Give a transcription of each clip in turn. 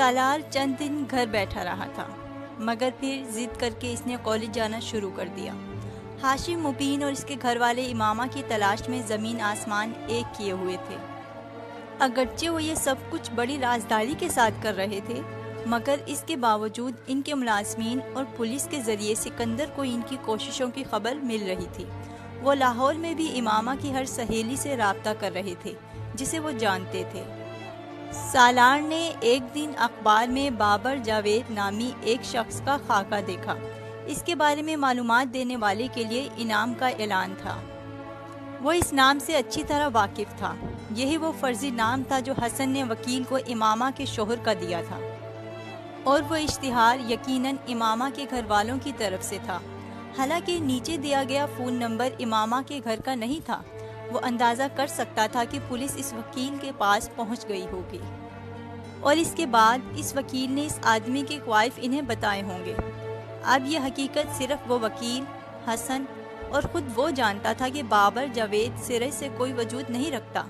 سالار چند دن گھر بیٹھا رہا تھا، مگر پھر ضد کر کے اس نے کالج جانا شروع کر دیا۔ ہاشم مبین اور اس کے گھر والے امامہ کی تلاش میں زمین آسمان ایک کیے ہوئے تھے۔ اگرچہ وہ یہ سب کچھ بڑی رازداری کے ساتھ کر رہے تھے، مگر اس کے باوجود ان کے ملازمین اور پولیس کے ذریعے سکندر کو ان کی کوششوں کی خبر مل رہی تھی۔ وہ لاہور میں بھی امامہ کی ہر سہیلی سے رابطہ کر رہے تھے جسے وہ جانتے تھے۔ سالار نے ایک دن اخبار میں بابر جاوید نامی ایک شخص کا خاکہ دیکھا۔ اس کے بارے میں معلومات دینے والے کے لیے انعام کا اعلان تھا۔ وہ اس نام سے اچھی طرح واقف تھا۔ یہی وہ فرضی نام تھا جو حسن نے وکیل کو امامہ کے شوہر کا دیا تھا، اور وہ اشتہار یقیناً امامہ کے گھر والوں کی طرف سے تھا۔ حالانکہ نیچے دیا گیا فون نمبر امامہ کے گھر کا نہیں تھا، وہ اندازہ کر سکتا تھا کہ پولیس اس وکیل کے پاس پہنچ گئی ہوگی، اور اس کے بعد اس وکیل نے اس آدمی کے کوائف انہیں بتائے ہوں گے۔ اب یہ حقیقت صرف وہ وکیل، حسن اور خود وہ جانتا تھا کہ بابر جاوید سرے سے کوئی وجود نہیں رکھتا،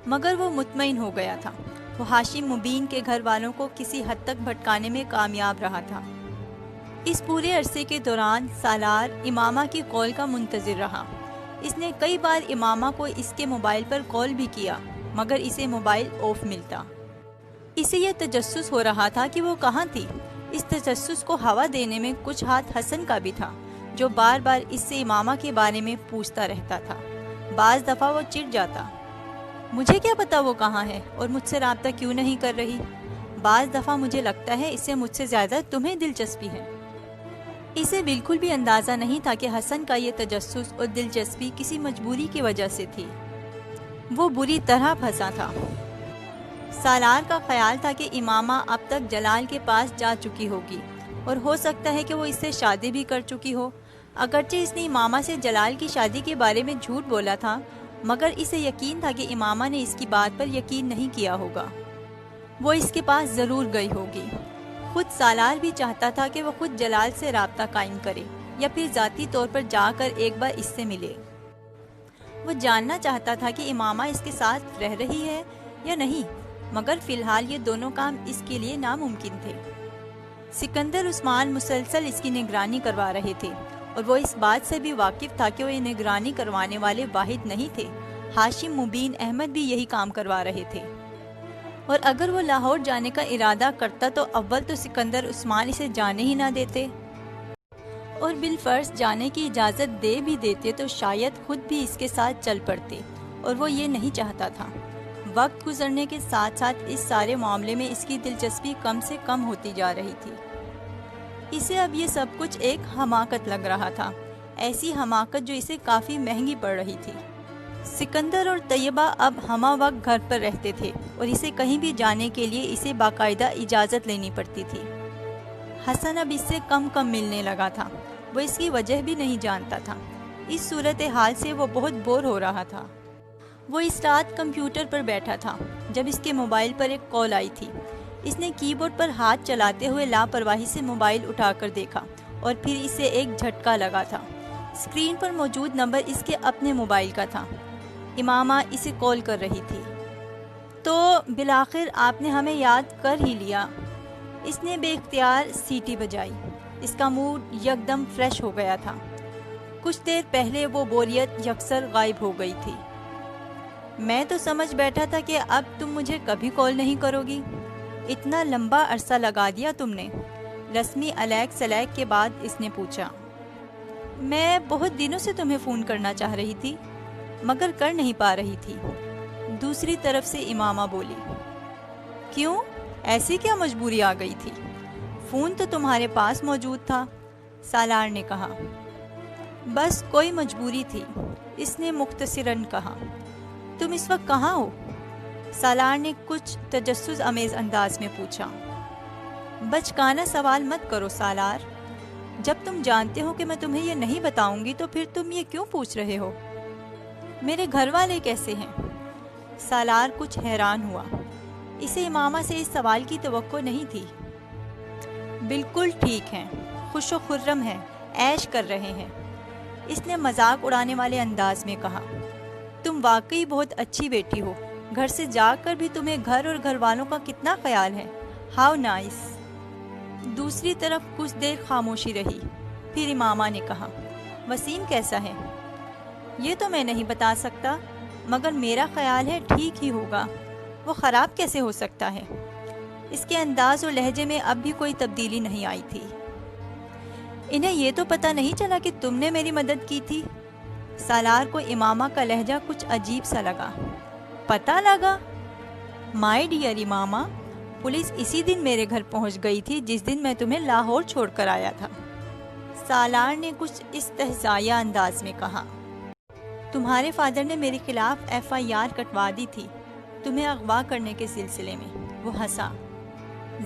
مگر وہ مطمئن ہو گیا تھا۔ وہ ہاشم مبین کے گھر والوں کو کسی حد تک بھٹکانے میں کامیاب رہا تھا۔ اس پورے عرصے کے دوران سالار امامہ کی کال کا منتظر رہا۔ اس نے کئی بار امامہ کو اس کے موبائل پر کال بھی کیا، مگر اسے موبائل آف ملتا۔ اسے یہ تجسس ہو رہا تھا کہ وہ کہاں تھی۔ اس تجسس کو ہوا دینے میں کچھ ہاتھ حسن کا بھی تھا، جو بار بار اس سے امامہ کے بارے میں پوچھتا رہتا تھا۔ بعض دفعہ وہ چڑ جاتا، مجھے کیا پتا وہ کہاں ہے اور مجھ سے رابطہ کیوں نہیں کر رہی۔ بعض دفعہ مجھے لگتا ہے اسے مجھ سے زیادہ تمہیں دلچسپی ہے۔ اسے بالکل بھی اندازہ نہیں تھا کہ حسن کا یہ تجسس اور دلچسپی کسی مجبوری کی وجہ سے تھی۔ وہ بری طرح پھنسا تھا۔ سالار کا خیال تھا کہ امامہ اب تک جلال کے پاس جا چکی ہوگی، اور ہو سکتا ہے کہ وہ اس سے شادی بھی کر چکی ہو۔ اگرچہ اس نے امامہ سے جلال کی شادی کے بارے میں جھوٹ بولا تھا، مگر اسے یقین تھا کہ امامہ نے اس کی بات پر یقین نہیں کیا ہوگا۔ وہ اس کے پاس ضرور گئی ہوگی۔ خود سالار بھی چاہتا تھا کہ وہ خود جلال سے رابطہ قائم کرے، یا پھر ذاتی طور پر جا کر ایک بار اس سے ملے۔ وہ جاننا چاہتا تھا کہ امامہ اس کے ساتھ رہ رہی ہے یا نہیں، مگر فی الحال یہ دونوں کام اس کے لیے ناممکن تھے۔ سکندر عثمان مسلسل اس کی نگرانی کروا رہے تھے، اور وہ اس بات سے بھی واقف تھا کہ وہ یہ نگرانی کروانے والے واحد نہیں تھے۔ ہاشم مبین احمد بھی یہی کام کروا رہے تھے، اور اگر وہ لاہور جانے کا ارادہ کرتا تو اول تو سکندر عثمان اسے جانے ہی نہ دیتے، اور بالفرض جانے کی اجازت دے بھی دیتے تو شاید خود بھی اس کے ساتھ چل پڑتے، اور وہ یہ نہیں چاہتا تھا۔ وقت گزرنے کے ساتھ ساتھ اس سارے معاملے میں اس کی دلچسپی کم سے کم ہوتی جا رہی تھی۔ اسے اب یہ سب کچھ ایک حماقت لگ رہا تھا، ایسی حماقت جو اسے کافی مہنگی پڑ رہی تھی۔ سکندر اور طیبہ اب ہمہ وقت گھر پر رہتے تھے، اور اسے کہیں بھی جانے کے لیے اسے باقاعدہ اجازت لینی پڑتی تھی۔ حسن اب اس سے کم ملنے لگا تھا، وہ اس کی وجہ بھی نہیں جانتا تھا۔ اس صورتحال سے وہ بہت بور ہو رہا تھا۔ وہ اس رات کمپیوٹر پر بیٹھا تھا جب اس کے موبائل پر ایک کال آئی تھی۔ اس نے کی بورڈ پر ہاتھ چلاتے ہوئے لاپرواہی سے موبائل اٹھا کر دیکھا، اور پھر اسے ایک جھٹکا لگا تھا۔ اسکرین پر موجود نمبر اس کے اپنے موبائل کا تھا۔ امامہ اسے کال کر رہی تھی۔ تو بالآخر آپ نے ہمیں یاد کر ہی لیا۔ اس نے بے اختیار سیٹی بجائی۔ اس کا موڈ یکدم فریش ہو گیا تھا۔ کچھ دیر پہلے وہ بوریت یکسر غائب ہو گئی تھی۔ میں تو سمجھ بیٹھا تھا کہ اب تم مجھے کبھی کال نہیں کرو گی۔ اتنا لمبا عرصہ لگا دیا تم نے، رسمی علیک سلیک کے بعد اس نے پوچھا۔ میں بہت دنوں سے تمہیں فون کرنا چاہ رہی تھی، مگر کر نہیں پا رہی تھی، دوسری طرف سے امامہ بولی۔ کیوں؟ ایسی کیا مجبوری آ گئی تھی؟ فون تو تمہارے پاس موجود تھا، سالار نے کہا۔ بس کوئی مجبوری تھی، اس نے مختصراً کہا۔ تم اس وقت کہاں ہو؟ سالار نے کچھ تجسس آمیز انداز میں پوچھا۔ بچکانہ سوال مت کرو سالار، جب تم جانتے ہو کہ میں تمہیں یہ نہیں بتاؤں گی تو پھر تم یہ کیوں پوچھ رہے ہو؟ میرے گھر والے کیسے ہیں؟ سالار کچھ حیران ہوا، اسے امامہ سے اس سوال کی توقع نہیں تھی۔ بالکل ٹھیک ہیں، خوش و خرم ہیں، عیش کر رہے ہیں، اس نے مذاق اڑانے والے انداز میں کہا۔ تم واقعی بہت اچھی بیٹی ہو، گھر سے جا کر بھی تمہیں گھر اور گھر والوں کا کتنا خیال ہے۔ How nice. دوسری طرف کچھ دیر خاموشی رہی، پھر امامہ نے کہا، وسیم کیسا ہے؟ یہ تو میں نہیں بتا سکتا، مگر میرا خیال ہے ٹھیک ہی ہوگا۔ وہ خراب کیسے ہو سکتا ہے؟ اس کے انداز اور لہجے میں اب بھی کوئی تبدیلی نہیں آئی تھی۔ انہیں یہ تو پتہ نہیں چلا کہ تم نے میری مدد کی تھی؟ سالار کو امامہ کا لہجہ کچھ عجیب سا لگا۔ پتہ لگا؟ مائی ڈیئر امامہ، پولیس اسی دن میرے گھر پہنچ گئی تھی جس دن میں تمہیں لاہور چھوڑ کر آیا تھا۔ سالار نے کچھ استہزائیہ انداز میں کہا، تمہارے فادر نے میرے خلاف FIR کٹوا دی تھی تمہیں اغوا کرنے کے سلسلے میں۔ وہ ہنسا۔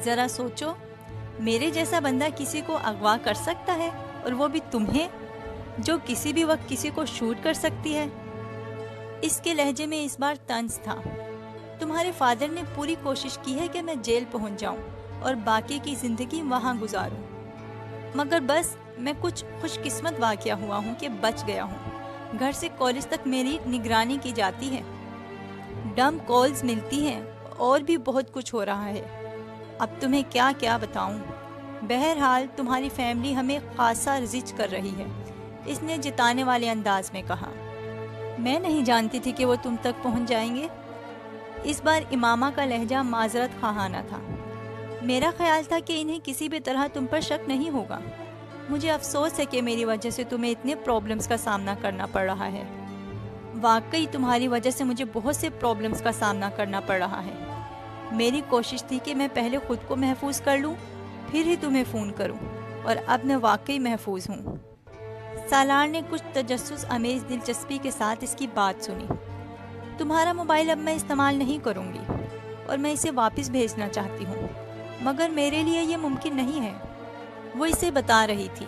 ذرا سوچو، میرے جیسا بندہ کسی کو اغوا کر سکتا ہے، اور وہ بھی تمہیں، جو کسی بھی وقت کسی کو شوٹ کر سکتی ہے۔ اس کے لہجے میں اس بار طنز تھا۔ تمہارے فادر نے پوری کوشش کی ہے کہ میں جیل پہنچ جاؤں اور باقی کی زندگی وہاں گزاروں، مگر بس میں کچھ خوش قسمت واقعہ ہوا ہوں کہ بچ گیا ہوں۔ گھر سے کالج تک میری نگرانی کی جاتی ہے، ڈم کالز ملتی ہیں، اور بھی بہت کچھ ہو رہا ہے۔ اب تمہیں کیا کیا بتاؤں۔ بہرحال تمہاری فیملی ہمیں خاصا رزق کر رہی ہے، اس نے جتانے والے انداز میں کہا۔ میں نہیں جانتی تھی کہ وہ تم تک پہنچ جائیں گے۔ اس بار امامہ کا لہجہ معذرت خواہانہ تھا۔ میرا خیال تھا کہ انہیں کسی بھی طرح تم پر شک نہیں ہوگا۔ مجھے افسوس ہے کہ میری وجہ سے تمہیں اتنے پرابلمز کا سامنا کرنا پڑ رہا ہے۔ واقعی تمہاری وجہ سے مجھے بہت سے پرابلمز کا سامنا کرنا پڑ رہا ہے۔ میری کوشش تھی کہ میں پہلے خود کو محفوظ کر لوں، پھر ہی تمہیں فون کروں، اور اب میں واقعی محفوظ ہوں۔ سالار نے کچھ تجسس امیز دلچسپی کے ساتھ اس کی بات سنی۔ تمہارا موبائل اب میں استعمال نہیں کروں گی، اور میں اسے واپس بھیجنا چاہتی ہوں، مگر میرے لیے یہ ممکن نہیں ہے۔ وہ اسے بتا رہی تھی،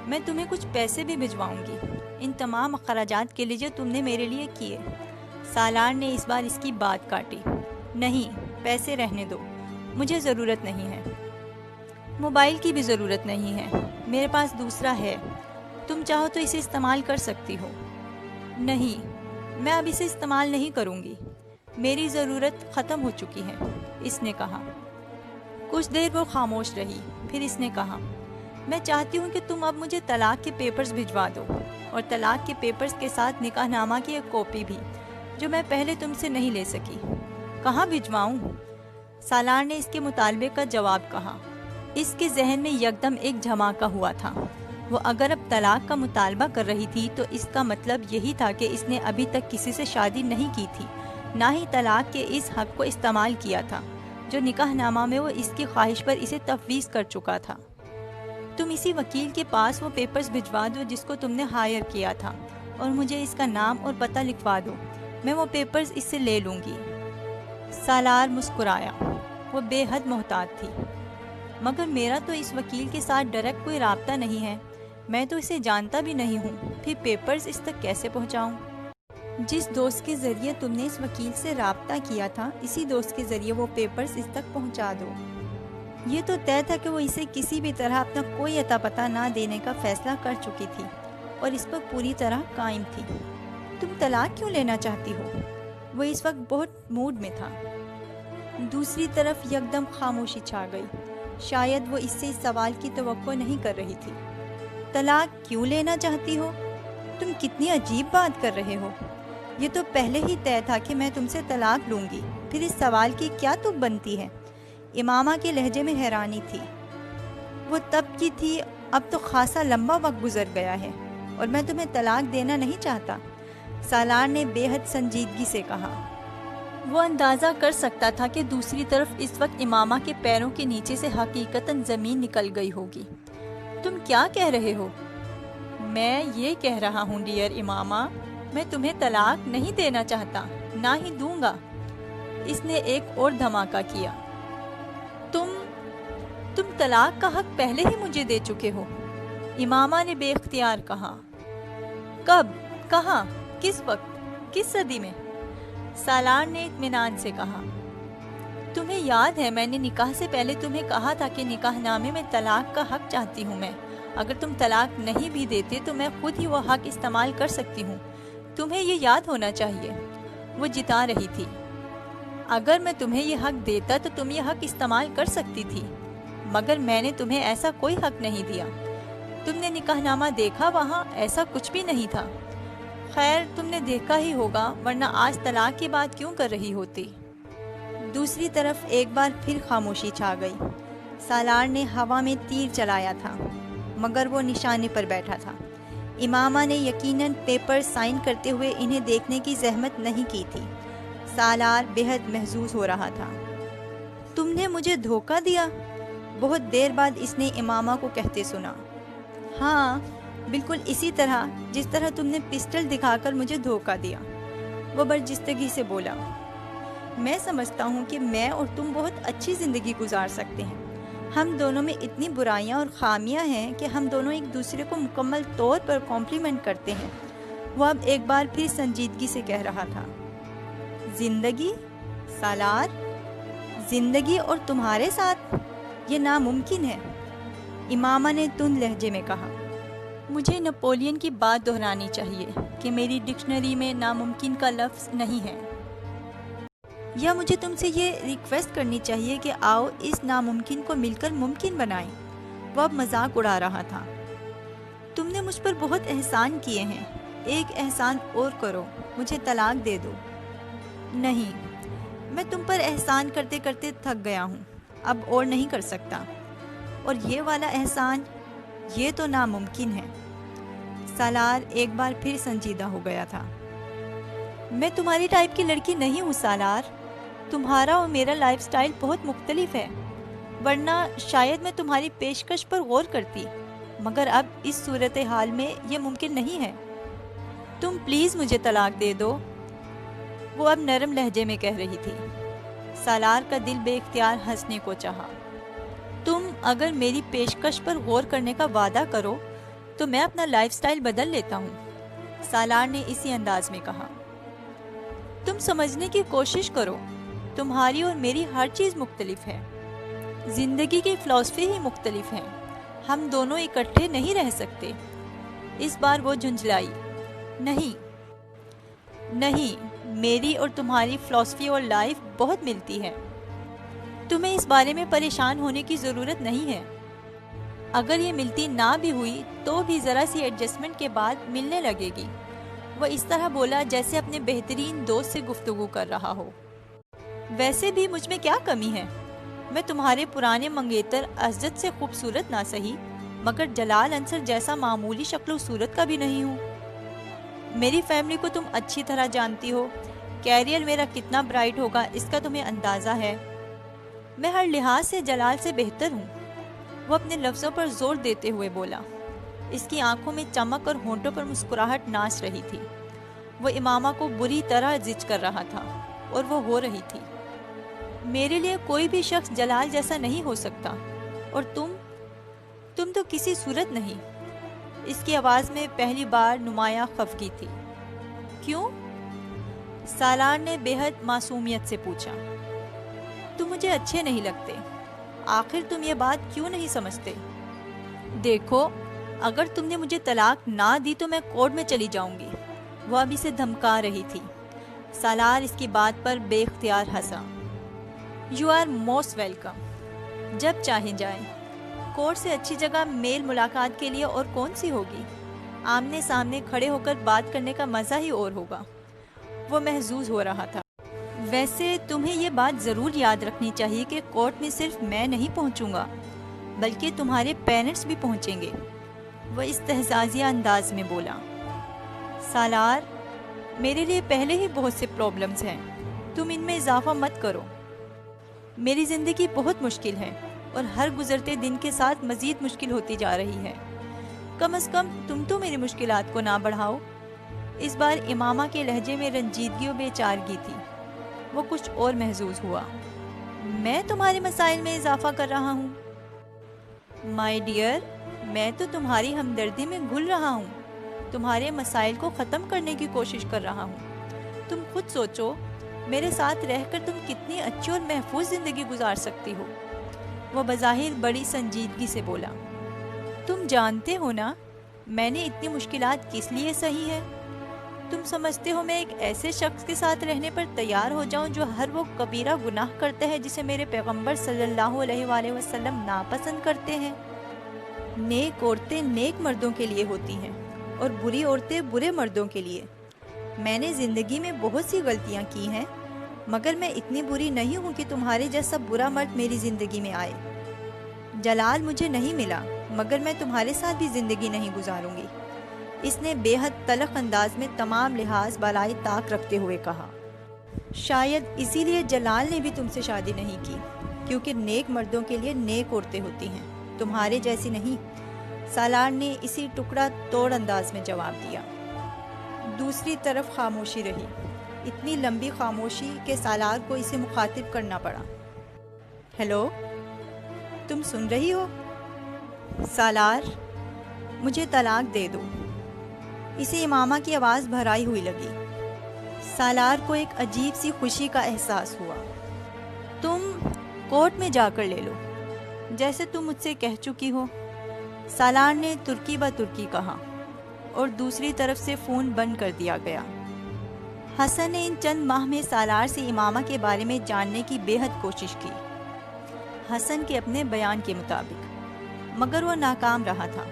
میں تمہیں کچھ پیسے بھی بھجواؤں گی ان تمام اخراجات کے لیے جو تم نے میرے لیے کیے۔ سالار نے اس بار اس کی بات کاٹی۔ نہیں، پیسے رہنے دو، مجھے ضرورت نہیں ہے۔ موبائل کی بھی ضرورت نہیں ہے، میرے پاس دوسرا ہے، تم چاہو تو اسے استعمال کر سکتی ہو۔ نہیں، میں اب اسے استعمال نہیں کروں گی، میری ضرورت ختم ہو چکی ہے، اس نے کہا۔ کچھ دیر وہ خاموش رہی، پھر اس نے کہا، میں چاہتی ہوں کہ تم اب مجھے طلاق کے پیپرز بھجوا دو، اور طلاق کے پیپرز کے ساتھ نکاح نامہ کی ایک کاپی بھی، جو میں پہلے تم سے نہیں لے سکی۔ کہاں بھجواؤں؟ سالار نے اس کے مطالبے کا جواب کہا۔ اس کے ذہن میں یکدم ایک دھماکہ ہوا تھا۔ وہ اگر اب طلاق کا مطالبہ کر رہی تھی تو اس کا مطلب یہی تھا کہ اس نے ابھی تک کسی سے شادی نہیں کی تھی، نہ ہی طلاق کے اس حق کو استعمال کیا تھا جو نکاح نامہ میں وہ اس کی خواہش پر اسے تفویض کر چکا تھا۔ تم اسی وکیل کے پاس وہ پیپرز بھجوا دو جس کو تم نے ہائر کیا تھا، اور مجھے اس کا نام اور پتہ لکھوا دو، میں وہ پیپرز اس سے لے لوں گی۔ سالار مسکرایا۔ وہ بے حد محتاط تھی۔ مگر میرا تو اس وکیل کے ساتھ ڈائریکٹ کوئی رابطہ نہیں ہے، میں تو اسے جانتا بھی نہیں ہوں، پھر پیپرز اس تک کیسے پہنچاؤں؟ جس دوست کے ذریعے تم نے اس وکیل سے رابطہ کیا تھا، اسی دوست کے ذریعے وہ پیپرز اس تک پہنچا دو۔ یہ تو طے تھا کہ وہ اسے کسی بھی طرح اپنا کوئی اتا پتہ نہ دینے کا فیصلہ کر چکی تھی، اور اس پر پوری طرح قائم تھی۔ تم طلاق کیوں لینا چاہتی ہو؟ وہ اس وقت بہت موڈ میں تھا۔ دوسری طرف یکدم خاموشی چھا گئی۔ شاید وہ اس سے اس سوال کی توقع نہیں کر رہی تھی۔ طلاق کیوں لینا چاہتی ہو؟ تم کتنی عجیب بات کر رہے ہو۔ یہ تو پہلے ہی طے تھا کہ میں تم سے طلاق لوں گی، پھر اس سوال کی کیا تم بنتی ہے؟ امامہ کے لہجے میں حیرانی تھی۔ وہ تب کی تھی، اب تو خاصا لمبا وقت گزر گیا ہے، اور میں تمہیں طلاق دینا نہیں چاہتا، سالار نے بے حد سنجیدگی سے کہا۔ وہ اندازہ کر سکتا تھا کہ دوسری طرف اس وقت امامہ کے پیروں کے نیچے سے حقیقتاً زمین نکل گئی ہوگی۔ تم کیا کہہ رہے ہو؟ میں یہ کہہ رہا ہوں ڈیئر امامہ، میں تمہیں طلاق نہیں دینا چاہتا، نہ ہی دوں گا۔ اس نے ایک اور دھماکہ کیا۔ تم طلاق کا حق پہلے ہی مجھے دے چکے ہو، امامہ نے بے اختیار کہا۔ کب؟ کہاں؟ کس وقت؟ کس صدی میں؟ سالار نے اطمینان سے کہا۔ تمہیں یاد ہے میں نے نکاح سے پہلے تمہیں کہا تھا کہ نکاح نامے میں طلاق کا حق چاہتی ہوں میں، اگر تم طلاق نہیں بھی دیتے تو میں خود ہی وہ حق استعمال کر سکتی ہوں، تمہیں یہ یاد ہونا چاہیے۔ وہ جتا رہی تھی۔ اگر میں تمہیں یہ حق دیتا تو تم یہ حق استعمال کر سکتی تھی، مگر میں نے تمہیں ایسا کوئی حق نہیں دیا۔ تم نے نکاح نامہ دیکھا، وہاں ایسا کچھ بھی نہیں تھا۔ خیر تم نے دیکھا ہی ہوگا، ورنہ آج طلاق کی بات کیوں کر رہی ہوتی؟ دوسری طرف ایک بار پھر خاموشی چھا گئی۔ سالار نے ہوا میں تیر چلایا تھا، مگر وہ نشانے پر بیٹھا تھا۔ امامہ نے یقیناً پیپر سائن کرتے ہوئے انہیں دیکھنے کی زحمت نہیں کی تھی۔ سالار بہت محظوظ ہو رہا تھا۔ تم نے مجھے دھوکہ دیا؟ بہت دیر بعد اس نے امامہ کو کہتے سنا۔ ہاں، بالکل اسی طرح جس طرح تم نے پسٹل دکھا کر مجھے دھوکہ دیا، وہ برجستگی سے بولا۔ میں سمجھتا ہوں کہ میں اور تم بہت اچھی زندگی گزار سکتے ہیں۔ ہم دونوں میں اتنی برائیاں اور خامیاں ہیں کہ ہم دونوں ایک دوسرے کو مکمل طور پر کمپلیمنٹ کرتے ہیں۔ وہ اب ایک بار پھر سنجیدگی سے کہہ رہا تھا۔ زندگی؟ سالار، زندگی اور تمہارے ساتھ؟ یہ ناممکن ہے، امامہ نے تند لہجے میں کہا۔ مجھے نپولین کی بات دہرانی چاہیے کہ میری ڈکشنری میں ناممکن کا لفظ نہیں ہے، یا مجھے تم سے یہ ریکویسٹ کرنی چاہیے کہ آؤ اس ناممکن کو مل کر ممکن بنائیں۔ وہ اب مذاق اڑا رہا تھا۔ تم نے مجھ پر بہت احسان کیے ہیں، ایک احسان اور کرو، مجھے طلاق دے دو۔ نہیں، میں تم پر احسان کرتے کرتے تھک گیا ہوں، اب اور نہیں کر سکتا، اور یہ والا احسان، یہ تو ناممکن ہے۔ سالار ایک بار پھر سنجیدہ ہو گیا تھا۔ میں تمہاری ٹائپ کی لڑکی نہیں ہوں سالار، تمہارا اور میرا لائف سٹائل بہت مختلف ہے، ورنہ شاید میں تمہاری پیشکش پر غور کرتی، مگر اب اس صورتحال میں یہ ممکن نہیں ہے۔ تم پلیز مجھے طلاق دے دو، وہ اب نرم لہجے میں کہہ رہی تھی۔ سالار کا دل بے اختیار ہنسنے کو چاہا۔ تم اگر میری پیشکش پر غور کرنے کا وعدہ کرو تو میں اپنا لائف سٹائل بدل لیتا ہوں، سالار نے اسی انداز میں کہا۔ تم سمجھنے کی کوشش کرو، تمہاری اور میری ہر چیز مختلف ہے، زندگی کی فلسفی ہی مختلف ہے، ہم دونوں اکٹھے نہیں رہ سکتے۔ اس بار وہ جھنجھلائی۔ نہیں، میری اور تمہاری فلسفی اور لائف بہت ملتی ہے، تمہیں اس بارے میں پریشان ہونے کی ضرورت نہیں ہے۔ اگر یہ ملتی نہ بھی ہوئی تو بھی ذرا سی ایڈجسٹمنٹ کے بعد ملنے لگے گی۔ وہ اس طرح بولا جیسے اپنے بہترین دوست سے گفتگو کر رہا ہو۔ ویسے بھی مجھ میں کیا کمی ہے؟ میں تمہارے پرانے منگیتر اسجد سے خوبصورت نہ سہی، مگر جلال انصر جیسا معمولی شکل و صورت کا بھی نہیں ہوں۔ میری فیملی کو تم اچھی طرح جانتی ہو، کیریئر میرا کتنا برائٹ ہوگا اس کا تمہیں اندازہ ہے۔ میں ہر لحاظ سے جلال سے بہتر ہوں، وہ اپنے لفظوں پر زور دیتے ہوئے بولا۔ اس کی آنکھوں میں چمک اور ہونٹوں پر مسکراہٹ ناچ رہی تھی۔ وہ امامہ کو بری طرح زج کر رہا تھا، اور وہ ہو رہی تھی۔ میرے لیے کوئی بھی شخص جلال جیسا نہیں ہو سکتا، اور تم تو کسی صورت نہیں۔ اس کی آواز میں پہلی بار نمایاں خفگی تھی۔ کیوں؟ سالار نے بے حد معصومیت سے پوچھا۔ تم مجھے اچھے نہیں لگتے، آخر تم یہ بات کیوں نہیں سمجھتے؟ دیکھو، اگر تم نے مجھے طلاق نہ دی تو میں کورٹ میں چلی جاؤں گی، وہ اب اسے دھمکا رہی تھی۔ سالار اس کی بات پر بے اختیار ہنسا۔ یو آر موسٹ ویلکم، جب چاہیں جائیں، کورٹ سے اچھی جگہ میل ملاقات کے لیے اور کون سی ہوگی؟ آمنے سامنے کھڑے ہو کر بات کرنے کا مزہ ہی اور ہوگا۔ وہ محظوظ ہو رہا تھا۔ ویسے تمہیں یہ بات ضرور یاد رکھنی چاہیے کہ کورٹ میں صرف میں نہیں پہنچوں گا، بلکہ تمہارے پیرنٹس بھی پہنچیں گے، وہ استہزازیہ انداز میں بولا۔ سالار، میرے لیے پہلے ہی بہت سے پرابلمز ہیں، تم ان میں اضافہ مت کرو۔ میری زندگی بہت مشکل ہے، اور ہر گزرتے دن کے ساتھ مزید مشکل ہوتی جا رہی ہے۔ کم از کم تم تو میری مشکلات کو نہ بڑھاؤ۔ اس بار امامہ کے لہجے میں رنجیدگی و بے چارگی تھی۔ وہ کچھ اور محظوظ ہوا۔ میں تمہارے مسائل میں اضافہ کر رہا ہوں؟ مائی ڈیئر، میں تو تمہاری ہمدردی میں گھل رہا ہوں، تمہارے مسائل کو ختم کرنے کی کوشش کر رہا ہوں۔ تم خود سوچو، میرے ساتھ رہ کر تم کتنی اچھی اور محفوظ زندگی گزار سکتی ہو۔ وہ بظاہر بڑی سنجیدگی سے بولا۔ تم جانتے ہو نا، میں نے اتنی مشکلات کس لیے سہی ہے؟ تم سمجھتے ہو میں ایک ایسے شخص کے ساتھ رہنے پر تیار ہو جاؤں جو ہر وہ کبیرہ گناہ کرتا ہے جسے میرے پیغمبر صلی اللہ علیہ وآلہ وسلم ناپسند کرتے ہیں؟ نیک عورتیں نیک مردوں کے لیے ہوتی ہیں اور بری عورتیں برے مردوں کے لیے۔ میں نے زندگی میں بہت سی غلطیاں کی ہیں، مگر میں اتنی بری نہیں ہوں کہ تمہارے جیسا برا مرد میری زندگی میں آئے۔ جلال مجھے نہیں ملا، مگر میں تمہارے ساتھ بھی زندگی نہیں گزاروں گی، اس نے بے حد تلخ انداز میں تمام لحاظ بالائے طاق رکھتے ہوئے کہا۔ شاید اسی لیے جلال نے بھی تم سے شادی نہیں کی، کیونکہ نیک مردوں کے لیے نیک عورتیں ہوتی ہیں، تمہارے جیسی نہیں، سالار نے اسی ٹکڑا توڑ انداز میں جواب دیا۔ دوسری طرف خاموشی رہی، اتنی لمبی خاموشی کہ سالار کو اسے مخاطب کرنا پڑا۔ ہیلو، تم سن رہی ہو؟ سالار، مجھے طلاق دے دو۔ اسے امامہ کی آواز بھرائی ہوئی لگی۔ سالار کو ایک عجیب سی خوشی کا احساس ہوا۔ تم کورٹ میں جا کر لے لو، جیسے تم مجھ سے کہہ چکی ہو، سالار نے ترکی با ترکی کہا، اور دوسری طرف سے فون بند کر دیا گیا۔ حسن نے ان چند ماہ میں سالار سے امامہ کے بارے میں جاننے کی بے حد کوشش کی، حسن کے اپنے بیان کے مطابق، مگر وہ ناکام رہا تھا۔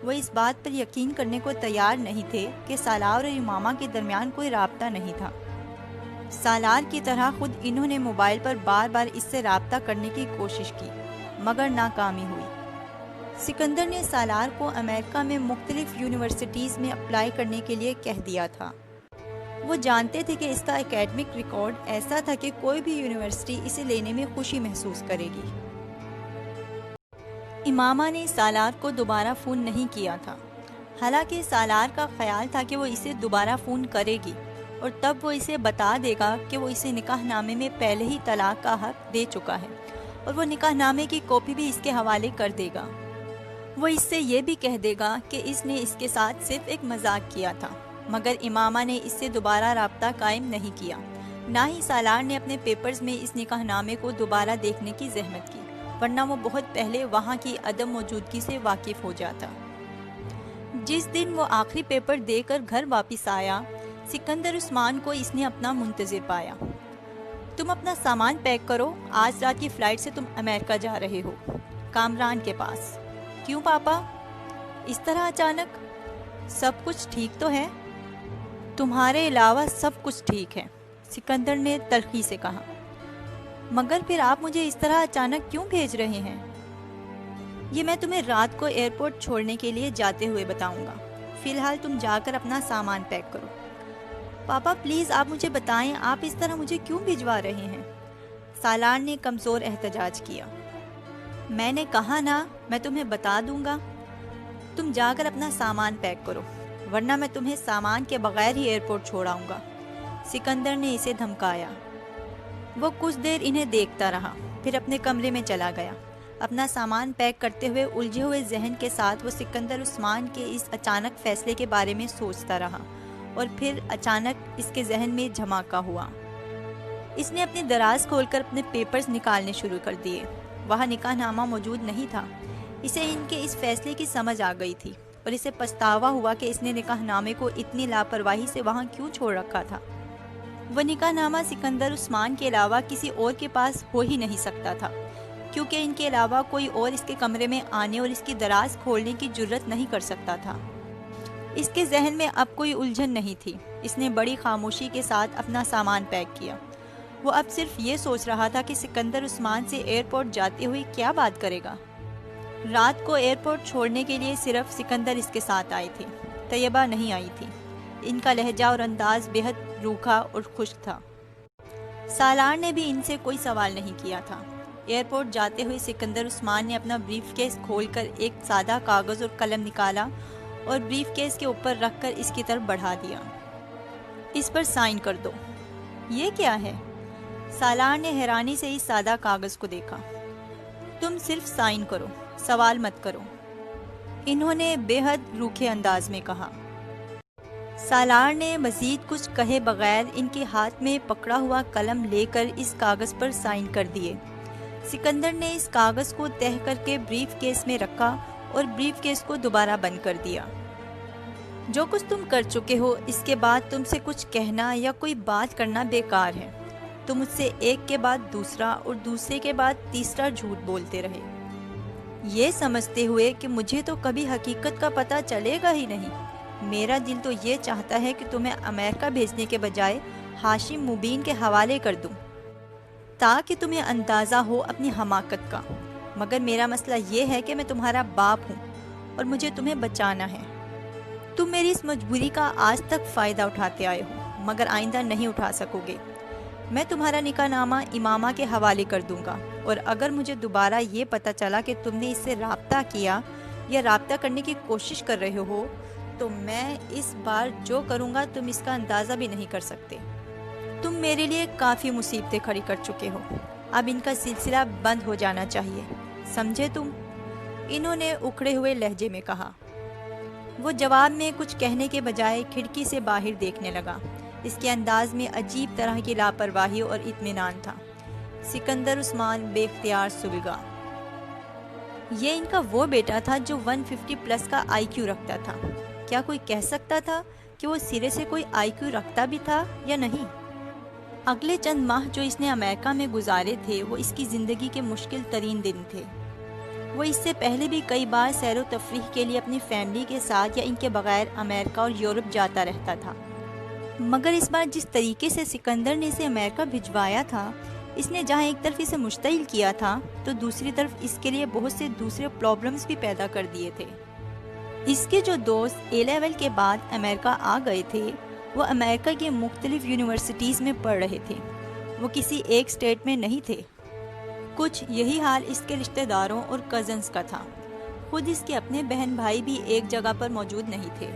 وہ اس بات پر یقین کرنے کو تیار نہیں تھے کہ سالار اور امامہ کے درمیان کوئی رابطہ نہیں تھا۔ سالار کی طرح خود انہوں نے موبائل پر بار بار اس سے رابطہ کرنے کی کوشش کی، مگر ناکامی ہوئی۔ سکندر نے سالار کو امریکہ میں مختلف یونیورسٹیز میں اپلائی کرنے کے لیے کہہ دیا تھا۔ وہ جانتے تھے کہ اس کا اکیڈمک ریکارڈ ایسا تھا کہ کوئی بھی یونیورسٹی اسے لینے میں خوشی محسوس کرے گی۔ امامہ نے سالار کو دوبارہ فون نہیں کیا تھا، حالانکہ سالار کا خیال تھا کہ وہ اسے دوبارہ فون کرے گی اور تب وہ اسے بتا دے گا کہ وہ اسے نکاح نامے میں پہلے ہی طلاق کا حق دے چکا ہے اور وہ نکاح نامے کی کاپی بھی اس کے حوالے کر دے گا۔ وہ اس سے یہ بھی کہہ دے گا کہ اس نے اس کے ساتھ صرف ایک مذاق کیا تھا، مگر امامہ نے اس سے دوبارہ رابطہ قائم نہیں کیا، نہ ہی سالار نے اپنے پیپرز میں اس نکاح نامے کو دوبارہ دیکھنے کی زحمت کی، ورنہ وہ بہت پہلے وہاں کی عدم موجودگی سے واقف ہو جاتا۔ جس دن وہ آخری پیپر دے کر گھر واپس آیا، سکندر عثمان کو اس نے اپنا منتظر پایا۔ تم اپنا سامان پیک کرو، آج رات کی فلائٹ سے تم امریکہ جا رہے ہو، کامران کے پاس۔ کیوں پاپا؟ اس طرح اچانک؟ سب کچھ ٹھیک تو ہے؟ تمہارے علاوہ سب کچھ ٹھیک ہے، سکندر نے تلخی سے کہا۔ مگر پھر آپ مجھے اس طرح اچانک کیوں بھیج رہے ہیں؟ یہ میں تمہیں رات کو ایئرپورٹ چھوڑنے کے لیے جاتے ہوئے بتاؤں گا، فی الحال تم جا کر اپنا سامان پیک کرو۔ پاپا پلیز آپ مجھے بتائیں، آپ اس طرح مجھے کیوں بھجوا رہے ہیں؟ سالار نے کمزور احتجاج کیا۔ میں نے کہا نا، میں تمہیں بتا دوں گا، تم جا کر اپنا سامان پیک کرو، ورنہ میں تمہیں سامان کے بغیر ہی ایئرپورٹ چھوڑاؤں گا، سکندر نے اسے دھمکایا۔ وہ کچھ دیر انہیں دیکھتا رہا، پھر اپنے کمرے میں چلا گیا۔ اپنا سامان پیک کرتے ہوئے الجھے ہوئے ذہن کے ساتھ وہ سکندر عثمان کے اس اچانک فیصلے کے بارے میں سوچتا رہا، اور پھر اچانک اس کے ذہن میں دھماکہ ہوا۔ اس نے اپنی دراز کھول کر اپنے پیپرز نکالنے شروع کر دیے۔ وہاں نکاح نامہ موجود نہیں تھا۔ اسے ان کے اس فیصلے کی سمجھ آ گئی تھی، اور اسے پچھتاوا ہوا کہ اس نے نکاح نامے کو اتنی لاپرواہی سے وہاں کیوں چھوڑ رکھا تھا۔ وہ نکاح نامہ سکندر عثمان کے علاوہ کسی اور کے پاس ہو ہی نہیں سکتا تھا، کیونکہ ان کے علاوہ کوئی اور اس کے کمرے میں آنے اور اس کی دراز کھولنے کی جرت نہیں کر سکتا تھا۔ اس کے ذہن میں اب کوئی الجھن نہیں تھی۔ اس نے بڑی خاموشی کے ساتھ اپنا سامان پیک کیا۔ وہ اب صرف یہ سوچ رہا تھا کہ سکندر عثمان سے ایئرپورٹ جاتے ہوئے کیا بات کرے گا۔ رات کو ایئرپورٹ چھوڑنے کے لیے صرف سکندر اس کے ساتھ آئے تھے، طیبہ نہیں آئی تھی۔ ان کا لہجہ اور انداز بے حد روکھا اور خشک تھا۔ سالار نے بھی ان سے کوئی سوال نہیں کیا تھا۔ ایئرپورٹ جاتے ہوئے سکندر عثمان نے اپنا بریف کیس کھول کر ایک سادہ کاغذ اور قلم نکالا اور بریف کیس کے اوپر رکھ کر اس کی طرف بڑھا دیا۔ اس پر سائن کر دو۔ یہ کیا ہے؟ سالار نے حیرانی سے اس سادہ کاغذ کو دیکھا۔ تم صرف سائن کرو، سوال مت کرو، انہوں نے بے حد روکھے انداز میں کہا۔ سالار نے مزید کچھ کہے بغیر ان کے ہاتھ میں پکڑا ہوا قلم لے کر اس کاغذ پر سائن کر دیے۔ سکندر نے اس کاغذ کو تہہ کر کے بریف کیس میں رکھا اور بریف کیس کو دوبارہ بند کر دیا۔ جو کچھ تم کر چکے ہو اس کے بعد تم سے کچھ کہنا یا کوئی بات کرنا بیکار ہے۔ تم مجھ سے ایک کے بعد دوسرا اور دوسرے کے بعد تیسرا جھوٹ بولتے رہے، یہ سمجھتے ہوئے کہ مجھے تو کبھی حقیقت کا پتہ چلے گا ہی نہیں۔ میرا دل تو یہ چاہتا ہے کہ تمہیں امریکہ بھیجنے کے بجائے ہاشم مبین کے حوالے کر دوں تاکہ تمہیں اندازہ ہو اپنی حماقت کا، مگر میرا مسئلہ یہ ہے کہ میں تمہارا باپ ہوں اور مجھے تمہیں بچانا ہے۔ تم میری اس مجبوری کا آج تک فائدہ اٹھاتے آئے ہو، مگر آئندہ نہیں اٹھا سکو گے۔ میں تمہارا نکاح نامہ امامہ کے حوالے کر دوں گا، اور اگر مجھے دوبارہ یہ پتہ چلا کہ تم نے اس سے رابطہ کیا یا رابطہ کرنے کی کوشش کر رہے ہو تو میں اس بار جو کروں گا تم اس کا اندازہ بھی نہیں کر سکتے۔ تم میرے لیے کافی مصیبتیں کھڑی کر چکے ہو، اب ان کا سلسلہ بند ہو جانا چاہیے، سمجھے تم؟ انہوں نے اکھڑے ہوئے لہجے میں کہا۔ وہ جواب میں کچھ کہنے کے بجائے کھڑکی سے باہر دیکھنے لگا۔ اس کے انداز میں عجیب طرح کی لاپرواہی اور اطمینان تھا۔ سکندر عثمان بے اختیار سلگا۔ یہ ان کا وہ بیٹا تھا جو 150 پلس کا آئی کیو رکھتا تھا۔ کیا کوئی کہہ سکتا تھا کہ وہ سرے سے کوئی آئی کیو رکھتا بھی تھا یا نہیں؟ اگلے چند ماہ جو اس نے امریکہ میں گزارے تھے وہ اس کی زندگی کے مشکل ترین دن تھے۔ وہ اس سے پہلے بھی کئی بار سیر و تفریح کے لیے اپنی فیملی کے ساتھ یا ان کے بغیر امریکہ اور یورپ جاتا رہتا تھا، مگر اس بار جس طریقے سے سکندر نے اسے امریکہ بھجوایا تھا، اس نے جہاں ایک طرف اسے مشتعل کیا تھا تو دوسری طرف اس کے لیے بہت سے دوسرے پرابلمز بھی پیدا کر دیے تھے۔ اس کے جو دوست اے لیول کے بعد امریکہ آ گئے تھے وہ امریکہ کے مختلف یونیورسٹیز میں پڑھ رہے تھے، وہ کسی ایک اسٹیٹ میں نہیں تھے۔ کچھ یہی حال اس کے رشتہ داروں اور کزنز کا تھا۔ خود اس کے اپنے بہن بھائی بھی ایک جگہ پر موجود نہیں تھے۔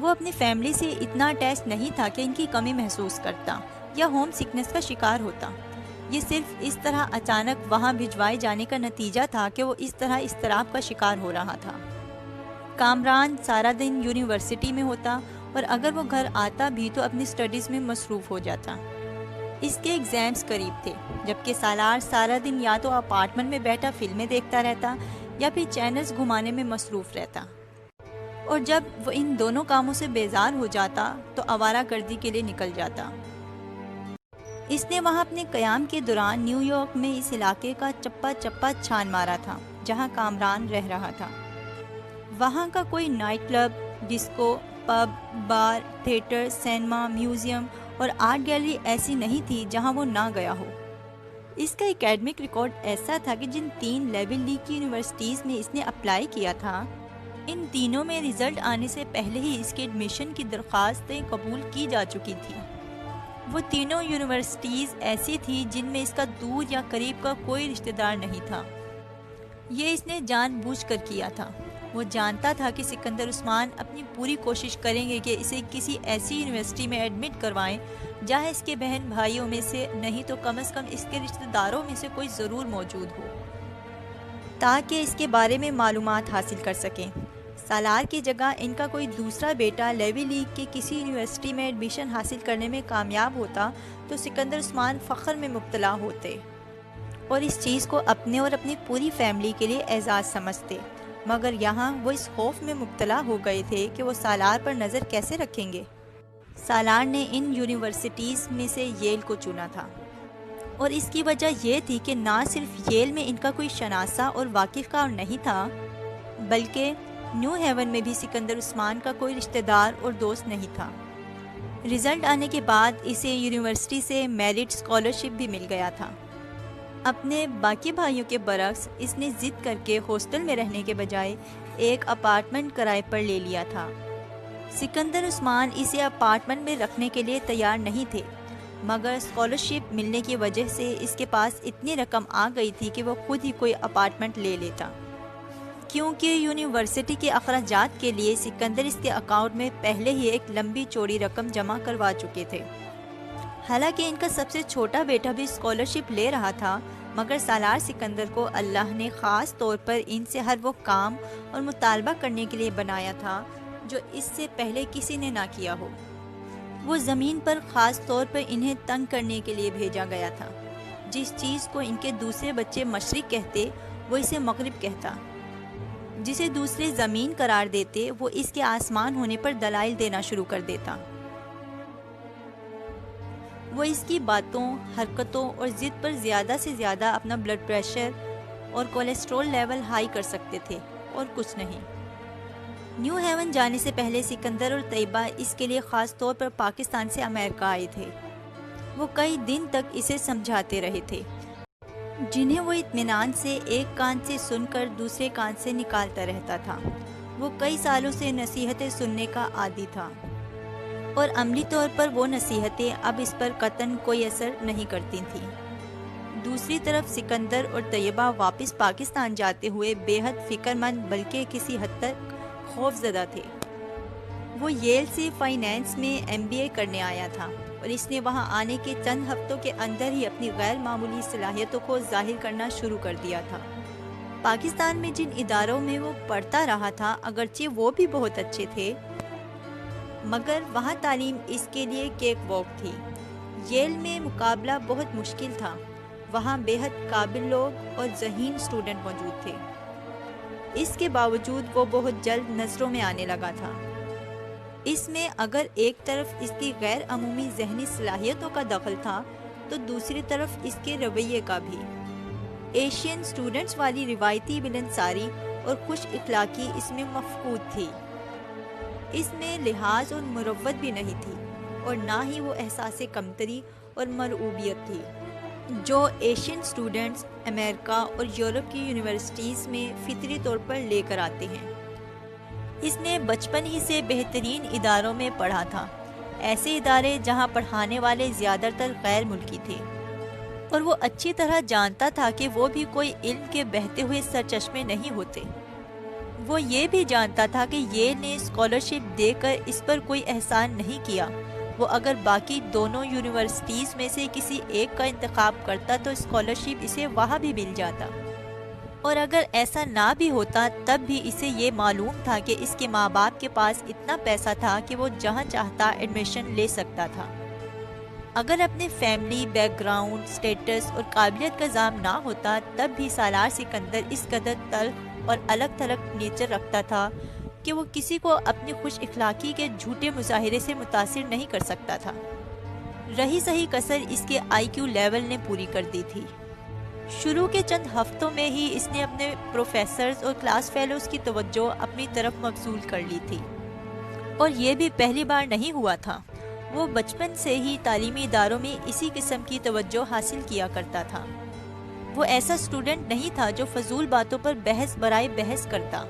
وہ اپنی فیملی سے اتنا اٹیچ نہیں تھا کہ ان کی کمی محسوس کرتا یا ہوم سکنس کا شکار ہوتا۔ یہ صرف اس طرح اچانک وہاں بھجوائے جانے کا نتیجہ تھا کہ وہ اس طرح اضطراب کا شکار ہو رہا تھا۔ کامران سارا دن یونیورسٹی میں ہوتا اور اگر وہ گھر آتا بھی تو اپنی سٹڈیز میں مصروف ہو جاتا۔ اس کے ایگزامز قریب تھے، جبکہ سالار سارا دن یا تو اپارٹمنٹ میں بیٹھا فلمیں دیکھتا رہتا یا پھر چینلز گھمانے میں مصروف رہتا، اور جب وہ ان دونوں کاموں سے بیزار ہو جاتا تو آوارہ گردی کے لیے نکل جاتا۔ اس نے وہاں اپنے قیام کے دوران نیو یارک میں اس علاقے کا چپا چپا چھان مارا تھا جہاں کامران رہ رہا تھا۔ وہاں کا کوئی نائٹ کلب، ڈسکو، پب، بار، تھیٹر، سینما، میوزیم اور آرٹ گیلری ایسی نہیں تھی جہاں وہ نہ گیا ہو۔ اس کا اکیڈمک ریکارڈ ایسا تھا کہ جن 3 لیول لیگ کی یونیورسٹیز میں اس نے اپلائی کیا تھا، ان تینوں میں رزلٹ آنے سے پہلے ہی اس کے ایڈمیشن کی درخواستیں قبول کی جا چکی تھیں۔ وہ تینوں یونیورسٹیز ایسی تھی جن میں اس کا دور یا قریب کا کوئی رشتہ دار نہیں تھا۔ یہ اس نے جان بوجھ کر کیا تھا۔ وہ جانتا تھا کہ سکندر عثمان اپنی پوری کوشش کریں گے کہ اسے کسی ایسی یونیورسٹی میں ایڈمٹ کروائیں جہاں اس کے بہن بھائیوں میں سے نہیں تو کم از کم اس کے رشتہ داروں میں سے کوئی ضرور موجود ہو، تاکہ اس کے بارے میں معلومات حاصل کر سکیں۔ سالار کی جگہ ان کا کوئی دوسرا بیٹا لیوی لیگ کی کسی یونیورسٹی میں ایڈمیشن حاصل کرنے میں کامیاب ہوتا تو سکندر عثمان فخر میں مبتلا ہوتے اور اس چیز کو اپنے اور اپنی پوری فیملی کے لیے اعزاز سمجھتے، مگر یہاں وہ اس خوف میں مبتلا ہو گئے تھے کہ وہ سالار پر نظر کیسے رکھیں گے۔ سالار نے ان یونیورسٹیز میں سے ییل کو چنا تھا، اور اس کی وجہ یہ تھی کہ نہ صرف ییل میں ان کا کوئی شناسہ اور واقف کار نہیں تھا، بلکہ نیو ہیون میں بھی سکندر عثمان کا کوئی رشتہ دار اور دوست نہیں تھا۔ رزلٹ آنے کے بعد اسے یونیورسٹی سے میرٹ اسکالرشپ بھی مل گیا تھا۔ اپنے باقی بھائیوں کے برعکس اس نے ضد کر کے ہاسٹل میں رہنے کے بجائے ایک اپارٹمنٹ کرائے پر لے لیا تھا۔ سکندر عثمان اسے اپارٹمنٹ میں رکھنے کے لیے تیار نہیں تھے، مگر اسکالرشپ ملنے کی وجہ سے اس کے پاس اتنی رقم آ گئی تھی کہ وہ خود ہی کوئی اپارٹمنٹ لے لیتا، کیونکہ یونیورسٹی کے اخراجات کے لیے سکندر اس کے اکاؤنٹ میں پہلے ہی ایک لمبی چوڑی رقم جمع کروا چکے تھے۔ حالانکہ ان کا سب سے چھوٹا بیٹا بھی اسکالرشپ لے رہا تھا، مگر سالار سکندر کو اللہ نے خاص طور پر ان سے ہر وہ کام اور مطالبہ کرنے کے لیے بنایا تھا جو اس سے پہلے کسی نے نہ کیا ہو۔ وہ زمین پر خاص طور پر انہیں تنگ کرنے کے لیے بھیجا گیا تھا۔ جس چیز کو ان کے دوسرے بچے مشرق کہتے وہ اسے مغرب کہتا۔ جسے دوسرے زمین قرار دیتے وہ اس کے آسمان ہونے پر دلائل دینا شروع کر دیتا۔ وہ اس کی باتوں، حرکتوں اور ضد پر زیادہ سے زیادہ اپنا بلڈ پریشر اور کولیسٹرول لیول ہائی کر سکتے تھے اور کچھ نہیں۔ نیو ہیون جانے سے پہلے سکندر اور طیبہ اس کے لیے خاص طور پر پاکستان سے امریکہ آئے تھے۔ وہ کئی دن تک اسے سمجھاتے رہے تھے، جنہیں وہ اطمینان سے ایک کان سے سن کر دوسرے کان سے نکالتا رہتا تھا۔ وہ کئی سالوں سے نصیحتیں سننے کا عادی تھا، اور عملی طور پر وہ نصیحتیں اب اس پر قطعاً کوئی اثر نہیں کرتی تھیں۔ دوسری طرف سکندر اور طیبہ واپس پاکستان جاتے ہوئے بے حد فکر مند بلکہ کسی حد تک خوف زدہ تھے۔ وہ ییل سے فائنینس میں MBA کرنے آیا تھا، اور اس نے وہاں آنے کے چند ہفتوں کے اندر ہی اپنی غیر معمولی صلاحیتوں کو ظاہر کرنا شروع کر دیا تھا۔ پاکستان میں جن اداروں میں وہ پڑھتا رہا تھا، اگرچہ وہ بھی بہت اچھے تھے، مگر وہاں تعلیم اس کے لیے کیک واک تھی۔ ییل میں مقابلہ بہت مشکل تھا، وہاں بے حد قابل لوگ اور ذہین اسٹوڈنٹ موجود تھے۔ اس کے باوجود وہ بہت جلد نظروں میں آنے لگا تھا۔ اس میں اگر ایک طرف اس کی غیر عمومی ذہنی صلاحیتوں کا دخل تھا، تو دوسری طرف اس کے رویے کا بھی۔ ایشین اسٹوڈنٹس والی روایتی ملنساری اور خوش اخلاقی اس میں مفقود تھی۔ اس میں لحاظ اور مروت بھی نہیں تھی، اور نہ ہی وہ احساس کمتری اور مرعوبیت تھی جو ایشین اسٹوڈنٹس امریکہ اور یورپ کی یونیورسٹیز میں فطری طور پر لے کر آتے ہیں۔ اس نے بچپن ہی سے بہترین اداروں میں پڑھا تھا، ایسے ادارے جہاں پڑھانے والے زیادہ تر غیر ملکی تھے، اور وہ اچھی طرح جانتا تھا کہ وہ بھی کوئی علم کے بہتے ہوئے سرچشمے نہیں ہوتے۔ وہ یہ بھی جانتا تھا کہ ییل نے اسکالرشپ دے کر اس پر کوئی احسان نہیں کیا۔ وہ اگر باقی دونوں یونیورسٹیز میں سے کسی ایک کا انتخاب کرتا تو اسکالرشپ اسے وہاں بھی مل جاتا، اور اگر ایسا نہ بھی ہوتا تب بھی اسے یہ معلوم تھا کہ اس کے ماں باپ کے پاس اتنا پیسہ تھا کہ وہ جہاں چاہتا ایڈمیشن لے سکتا تھا۔ اگر اپنے فیملی بیک گراؤنڈ، سٹیٹس اور قابلیت کا ضام نہ ہوتا تب بھی سالار سکندر اس قدر تلخ اور الگ تھلگ نیچر رکھتا تھا کہ وہ کسی کو اپنی خوش اخلاقی کے جھوٹے مظاہرے سے متاثر نہیں کر سکتا تھا۔ رہی صحیح کسر اس کے IQ لیول نے پوری کر دی تھی۔ شروع کے چند ہفتوں میں ہی اس نے اپنے پروفیسرز اور کلاس فیلوز کی توجہ اپنی طرف مبذول کر لی تھی، اور یہ بھی پہلی بار نہیں ہوا تھا۔ وہ بچپن سے ہی تعلیمی اداروں میں اسی قسم کی توجہ حاصل کیا کرتا تھا۔ وہ ایسا اسٹوڈنٹ نہیں تھا جو فضول باتوں پر بحث برائے بحث کرتا۔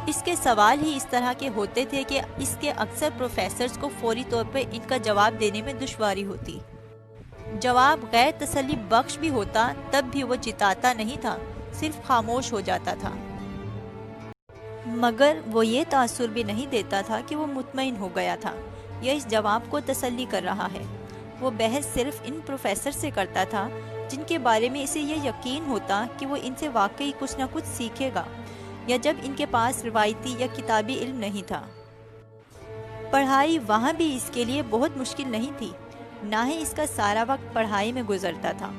اس کے سوال ہی اس طرح کے ہوتے تھے کہ اس کے اکثر پروفیسرز کو فوری طور پر ان کا جواب دینے میں دشواری ہوتی۔ جواب غیر تسلی بخش بھی ہوتا تب بھی وہ جتاتا نہیں تھا، صرف خاموش ہو جاتا تھا۔ مگر وہ یہ تاثر بھی نہیں دیتا تھا کہ وہ مطمئن ہو گیا تھا یا اس جواب کو تسلی کر رہا ہے۔ وہ بحث صرف ان پروفیسر سے کرتا تھا جن کے بارے میں اسے یہ یقین ہوتا کہ وہ ان سے واقعی کچھ نہ کچھ سیکھے گا، یا جب ان کے پاس روایتی یا کتابی علم نہیں تھا۔ پڑھائی وہاں بھی اس کے لیے بہت مشکل نہیں تھی، نہ ہی اس کا سارا وقت پڑھائی میں گزرتا تھا۔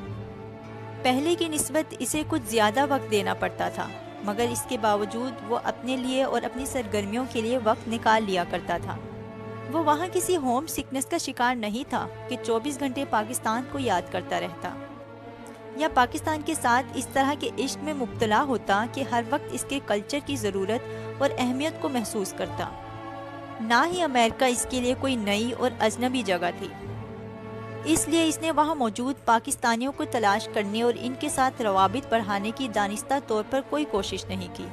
پہلے کی نسبت اسے کچھ زیادہ وقت دینا پڑتا تھا، مگر اس کے باوجود وہ اپنے لیے اور اپنی سرگرمیوں کے لیے وقت نکال لیا کرتا تھا۔ وہ وہاں کسی ہوم سکنس کا شکار نہیں تھا کہ 24 گھنٹے پاکستان کو یاد کرتا رہتا، یا پاکستان کے ساتھ اس طرح کے عشق میں مبتلا ہوتا کہ ہر وقت اس کے کلچر کی ضرورت اور اہمیت کو محسوس کرتا۔ نہ ہی امریکہ اس کے لیے کوئی نئی اور اجنبی جگہ تھی، اس لیے اس نے وہاں موجود پاکستانیوں کو تلاش کرنے اور ان کے ساتھ روابط بڑھانے کی دانستہ طور پر کوئی کوشش نہیں کی،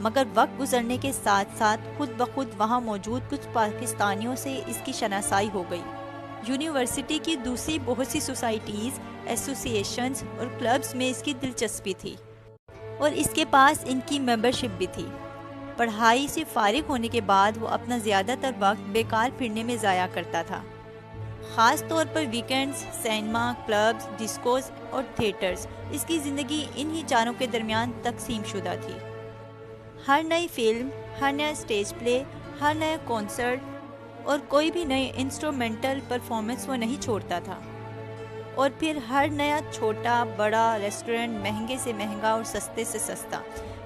مگر وقت گزرنے کے ساتھ ساتھ خود بخود وہاں موجود کچھ پاکستانیوں سے اس کی شناسائی ہو گئی۔ یونیورسٹی کی دوسری بہت سی سوسائٹیز، ایسوسی ایشنز اور کلبز میں اس کی دلچسپی تھی، اور اس کے پاس ان کی ممبرشپ بھی تھی۔ پڑھائی سے فارغ ہونے کے بعد وہ اپنا زیادہ تر وقت بیکار پھرنے میں ضائع کرتا تھا، خاص طور پر ویکینڈز، سینما، کلبز، ڈسکوز اور تھیٹرز۔ اس کی زندگی انہی چاروں کے درمیان تقسیم شدہ تھی۔ ہر نئی فلم، ہر نیا اسٹیج پلے، ہر نیا کنسرٹ اور کوئی بھی نئی انسٹرومنٹل پرفارمنس وہ نہیں چھوڑتا تھا، اور پھر ہر نیا چھوٹا بڑا ریسٹورنٹ، مہنگے سے مہنگا اور سستے سے سستا،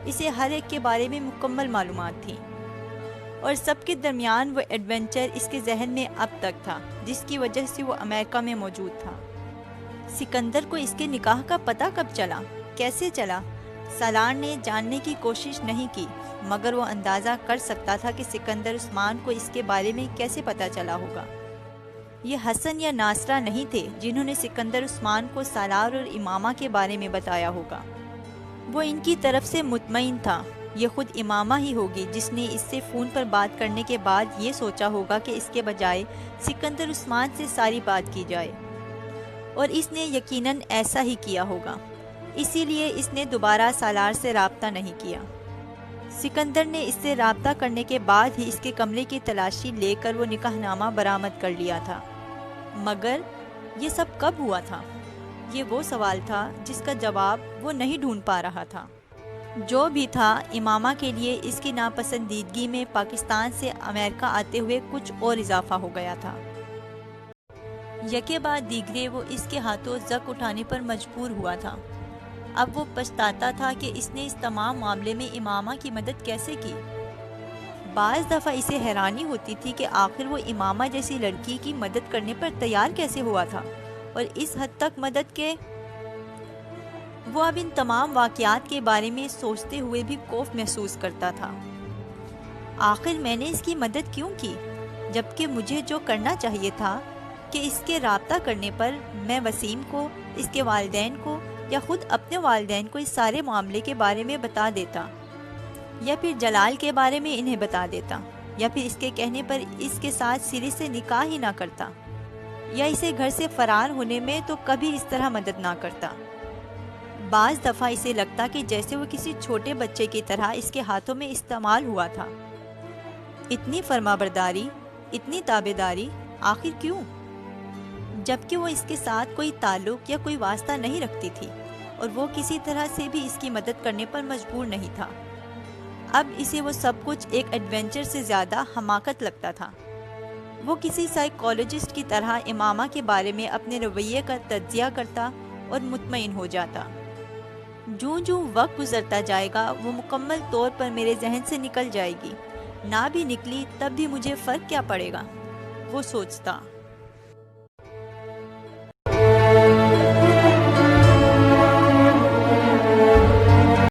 اسے ہر ایک کے بارے میں مکمل معلومات تھیں، اور سب کے درمیان وہ ایڈونچر اس کے ذہن میں اب تک تھا جس کی وجہ سے وہ امریکہ میں موجود تھا۔ سکندر کو اس کے نکاح کا پتہ کب چلا، کیسے چلا؟ سالار نے جاننے کی کوشش نہیں کی، مگر وہ اندازہ کر سکتا تھا کہ سکندر عثمان کو اس کے بارے میں کیسے پتہ چلا ہوگا۔ یہ حسن یا ناصرہ نہیں تھے جنہوں نے سکندر عثمان کو سالار اور امامہ کے بارے میں بتایا ہوگا۔ وہ ان کی طرف سے مطمئن تھا، یہ خود امامہ ہی ہوگی جس نے اس سے فون پر بات کرنے کے بعد یہ سوچا ہوگا کہ اس کے بجائے سکندر عثمان سے ساری بات کی جائے، اور اس نے یقیناً ایسا ہی کیا ہوگا، اسی لیے اس نے دوبارہ سالار سے رابطہ نہیں کیا۔ سکندر نے اس سے رابطہ کرنے کے بعد ہی اس کے کمرے کی تلاشی لے کر وہ نکاح نامہ برآمد کر لیا تھا، مگر یہ سب کب ہوا تھا؟ یہ وہ سوال تھا جس کا جواب وہ نہیں ڈھونڈ پا رہا تھا۔ جو بھی تھا، امامہ کے لیے اس کی ناپسندیدگی میں پاکستان سے امریکہ آتے ہوئے کچھ اور اضافہ ہو گیا تھا۔ یکے بعد دیگرے وہ اس کے ہاتھوں زک اٹھانے پر مجبور ہوا تھا۔ اب وہ پچھتاتا تھا کہ اس نے اس تمام معاملے میں امامہ کی مدد کیسے کی۔ بعض دفعہ اسے حیرانی ہوتی تھی کہ آخر وہ امامہ جیسی لڑکی کی مدد کرنے پر تیار کیسے ہوا تھا، اور اس حد تک مدد کے وہ اب ان تمام واقعات کے بارے میں سوچتے ہوئے بھی خوف محسوس کرتا تھا۔ آخر میں نے اس کی مدد کیوں کی، جبکہ مجھے جو کرنا چاہیے تھا کہ اس کے رابطہ کرنے پر میں وسیم کو، اس کے والدین کو یا خود اپنے والدین کو اس سارے معاملے کے بارے میں بتا دیتا، یا پھر جلال کے بارے میں انہیں بتا دیتا، یا پھر اس کے کہنے پر اس کے ساتھ سرے سے نکاح ہی نہ کرتا، یا اسے گھر سے فرار ہونے میں تو کبھی اس طرح مدد نہ کرتا۔ بعض دفعہ اسے لگتا کہ جیسے وہ کسی چھوٹے بچے کی طرح اس کے ہاتھوں میں استعمال ہوا تھا۔ اتنی فرمانبرداری، اتنی تابعداری، آخر کیوں؟ جبکہ وہ اس کے ساتھ کوئی تعلق یا کوئی واسطہ نہیں رکھتی تھی، اور وہ کسی طرح سے بھی اس کی مدد کرنے پر مجبور نہیں تھا۔ اب اسے وہ سب کچھ ایک ایڈونچر سے زیادہ حماقت لگتا تھا۔ وہ کسی سائیکالوجسٹ کی طرح امامہ کے بارے میں اپنے رویے کا تجزیہ کرتا اور مطمئن ہو جاتا۔ جوں جوں وقت گزرتا جائے گا وہ مکمل طور پر میرے ذہن سے نکل جائے گی، نہ بھی نکلی تب بھی مجھے فرق کیا پڑے گا، وہ سوچتا۔